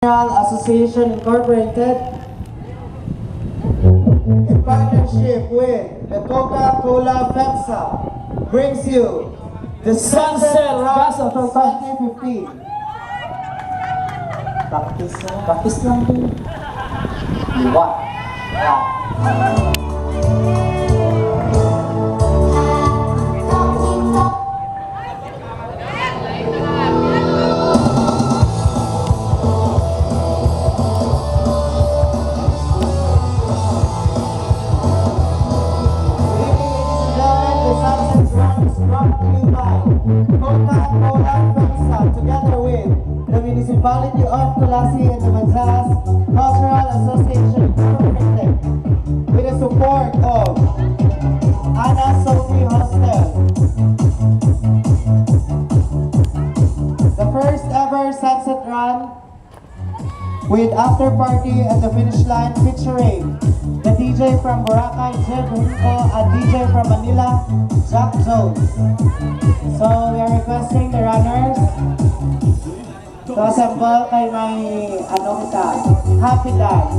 Association Incorporated in partnership with the Coca-Cola FEMSA brings you the Sunset Rush of 2015. Practice lang din. Iwa. Coca-Cola FEMSA together with the Municipality of Colasi and the Mazas Cultural Association Incorporated with the support of Anna Sophie Hostel. The first ever Sunset Run with after party at the finish line featuring the DJ from Boracay, Jeb Hinko, and DJ from Manila, Jack Jones. So we are requesting the runners to assemble kay may happy dance.